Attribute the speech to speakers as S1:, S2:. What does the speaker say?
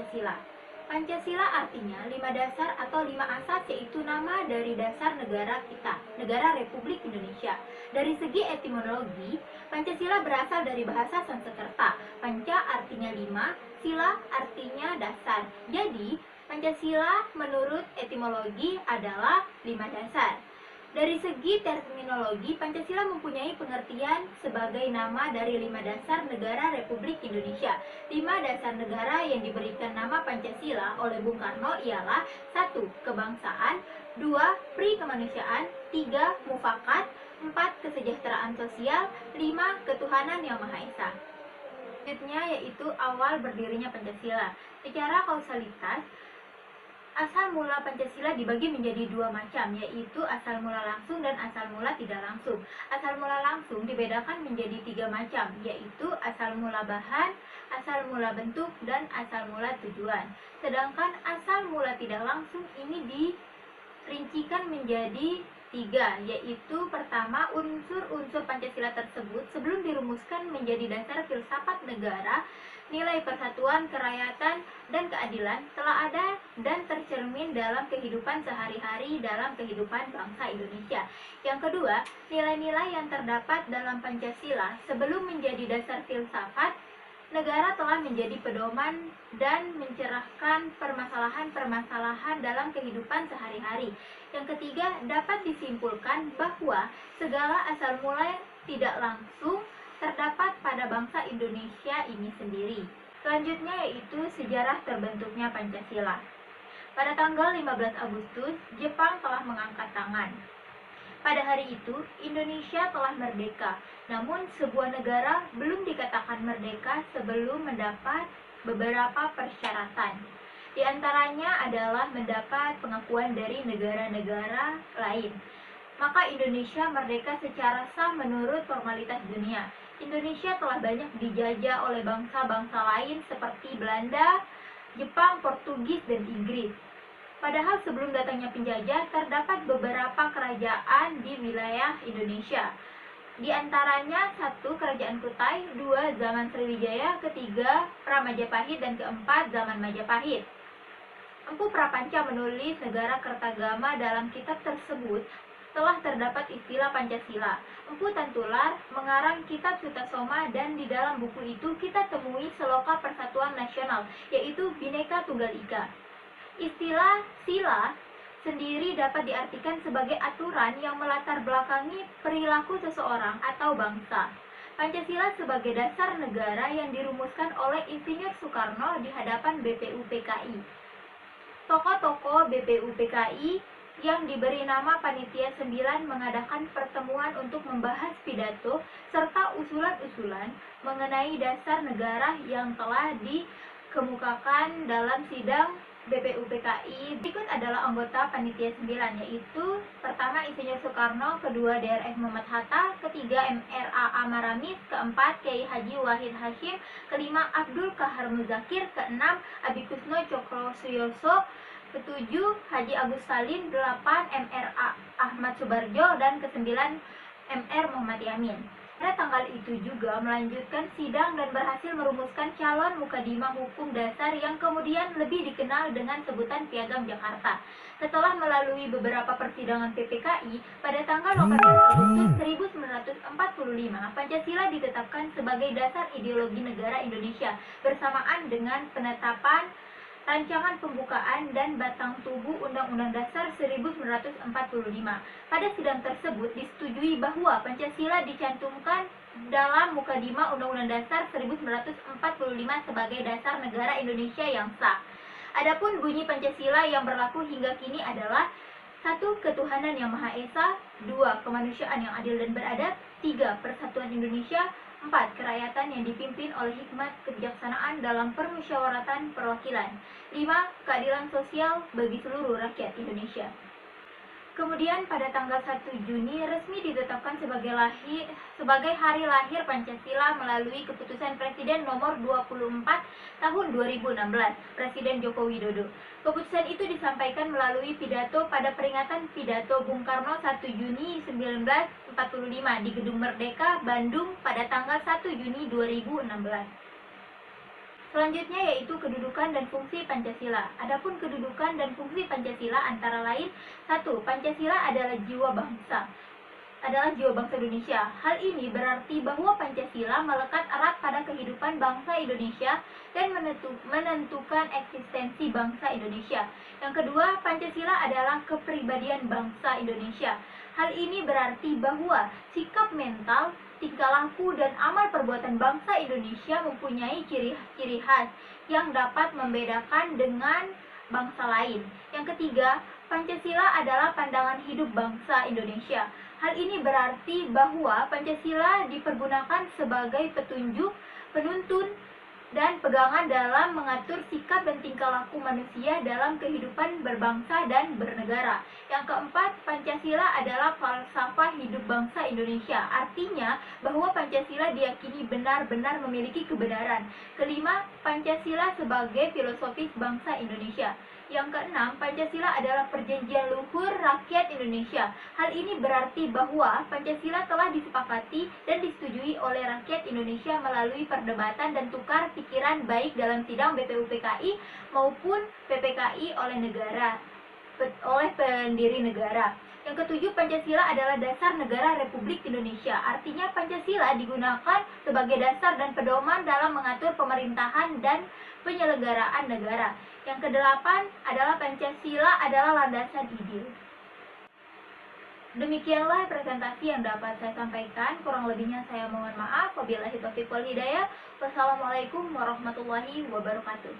S1: Pancasila. Pancasila artinya 5 dasar atau 5 asas, yaitu nama dari dasar negara kita, Negara Republik Indonesia. Dari segi etimologi, Pancasila berasal dari bahasa Sanskerta. Panca artinya 5, sila artinya dasar. Jadi, Pancasila menurut etimologi adalah 5 dasar. Dari segi terminologi, Pancasila mempunyai pengertian sebagai nama dari 5 dasar negara Republik Indonesia. 5 dasar negara yang diberikan nama Pancasila oleh Bung Karno ialah 1. Kebangsaan, 2. Pri-kemanusiaan, 3. Mufakat, 4. Kesejahteraan sosial, 5. Ketuhanan Yang Maha Esa. Selanjutnya yaitu awal berdirinya Pancasila. Secara kausalitas, asal mula Pancasila dibagi menjadi 2 macam, yaitu asal mula langsung dan asal mula tidak langsung. Asal mula langsung dibedakan menjadi 3 macam, yaitu asal mula bahan, asal mula bentuk, dan asal mula tujuan. Sedangkan asal mula tidak langsung ini dirincikan menjadi 3, yaitu pertama, unsur-unsur Pancasila tersebut sebelum dirumuskan menjadi dasar filsafat negara, nilai persatuan, kerakyatan, dan keadilan telah ada dan tercermin dalam kehidupan sehari-hari dalam kehidupan bangsa Indonesia. Yang kedua, nilai-nilai yang terdapat dalam Pancasila sebelum menjadi dasar filsafat negara telah menjadi pedoman dan mencerahkan permasalahan-permasalahan dalam kehidupan sehari-hari. Yang ketiga, dapat disimpulkan bahwa segala asal mula tidak langsung terdapat pada bangsa Indonesia ini sendiri. Selanjutnya yaitu sejarah terbentuknya Pancasila. Pada tanggal 15 Agustus, Jepang telah mengangkat tangan. Pada hari itu, Indonesia telah merdeka. Namun, sebuah negara belum dikatakan merdeka sebelum mendapat beberapa persyaratan. Di antaranya adalah mendapat pengakuan dari negara-negara lain. Maka Indonesia merdeka secara sah menurut formalitas dunia. Indonesia telah banyak dijajah oleh bangsa-bangsa lain seperti Belanda, Jepang, Portugis, dan Inggris. Padahal sebelum datangnya penjajah, terdapat beberapa kerajaan di wilayah Indonesia. Di antaranya 1. Kerajaan Kutai, 2. Zaman Sriwijaya, ketiga Majapahit, dan keempat zaman Majapahit. Empu Prapanca menulis Negara Kertagama. Dalam kitab tersebut telah terdapat istilah Pancasila. Empu Tantular mengarang kitab Sutasoma, dan di dalam buku itu kita temui Seloka Persatuan Nasional, yaitu Bhinneka Tunggal Ika. Istilah sila sendiri dapat diartikan sebagai aturan yang melatar belakangi perilaku seseorang atau bangsa. Pancasila sebagai dasar negara yang dirumuskan oleh Insinyur Soekarno di hadapan BPUPKI. Tokoh-tokoh BPUPKI yang diberi nama Panitia 9 mengadakan pertemuan untuk membahas pidato serta usulan-usulan mengenai dasar negara yang telah dikemukakan dalam sidang BPUPKI. Berikut adalah anggota Panitia 9, yaitu pertama Insinyur Soekarno, kedua DRS Muhammad Hatta, ketiga MRA Maramis, keempat Kiai Haji Wahid Hasyim, kelima Abdul Kahar Muzakir, keenam Abikusno Cokrosuyoso, ketujuh Haji Agus Salim, 8 MRA Ahmad Subarjo, dan kesembilan MR Muhammad Yamin. Pada tanggal itu juga melanjutkan sidang dan berhasil merumuskan calon mukadimah hukum dasar yang kemudian lebih dikenal dengan sebutan Piagam Jakarta. Setelah melalui beberapa persidangan PPKI, pada tanggal 18 Agustus 1945, Pancasila ditetapkan sebagai dasar ideologi negara Indonesia bersamaan dengan penetapan Rancangan Pembukaan dan Batang Tubuh Undang-Undang Dasar 1945. Pada sidang tersebut disetujui bahwa Pancasila dicantumkan dalam Mukadimah Undang-Undang Dasar 1945 sebagai dasar negara Indonesia yang sah. Adapun bunyi Pancasila yang berlaku hingga kini adalah 1. Ketuhanan Yang Maha Esa, 2. Kemanusiaan yang adil dan beradab, 3. Persatuan Indonesia, 4. Kerakyatan yang dipimpin oleh hikmat kebijaksanaan dalam permusyawaratan perwakilan, 5. Keadilan sosial bagi seluruh rakyat Indonesia. Kemudian pada tanggal 1 Juni resmi ditetapkan sebagai hari lahir Pancasila melalui keputusan Presiden nomor 24 tahun 2016, Presiden Joko Widodo. Keputusan itu disampaikan melalui pidato pada peringatan pidato Bung Karno 1 Juni 1945 di Gedung Merdeka, Bandung pada tanggal 1 Juni 2016. Selanjutnya yaitu kedudukan dan fungsi Pancasila. Adapun kedudukan dan fungsi Pancasila antara lain: 1. Pancasila adalah jiwa bangsa Indonesia. Hal ini berarti bahwa Pancasila melekat erat pada kehidupan bangsa Indonesia dan menentukan eksistensi bangsa Indonesia. Yang kedua, Pancasila adalah kepribadian bangsa Indonesia. Hal ini berarti bahwa sikap mental, tingkah laku, dan amal perbuatan bangsa Indonesia mempunyai ciri-ciri khas yang dapat membedakan dengan bangsa lain. Yang ketiga, Pancasila adalah pandangan hidup bangsa Indonesia. Hal ini berarti bahwa Pancasila dipergunakan sebagai petunjuk, penuntun, dan pegangan dalam mengatur sikap dan tingkah laku manusia dalam kehidupan berbangsa dan bernegara. Yang keempat, Pancasila adalah falsafah hidup bangsa Indonesia. Artinya bahwa Pancasila diyakini benar-benar memiliki kebenaran. Kelima, Pancasila sebagai filosofis bangsa Indonesia. Yang keenam, Pancasila adalah perjanjian luhur rakyat Indonesia. Hal ini berarti bahwa Pancasila telah disepakati dan disetujui oleh rakyat Indonesia melalui perdebatan dan tukar pikiran baik dalam sidang BPUPKI maupun PPKI oleh pendiri negara. Yang ketujuh, Pancasila adalah dasar negara Republik Indonesia. Artinya Pancasila digunakan sebagai dasar dan pedoman dalam mengatur pemerintahan dan penyelenggaraan negara. Yang kedelapan adalah Pancasila adalah landasan ideal. Demikianlah presentasi yang dapat saya sampaikan. Kurang lebihnya saya mohon maaf. Wabillahi taufiq wal hidayah. Wassalamualaikum warahmatullahi wabarakatuh.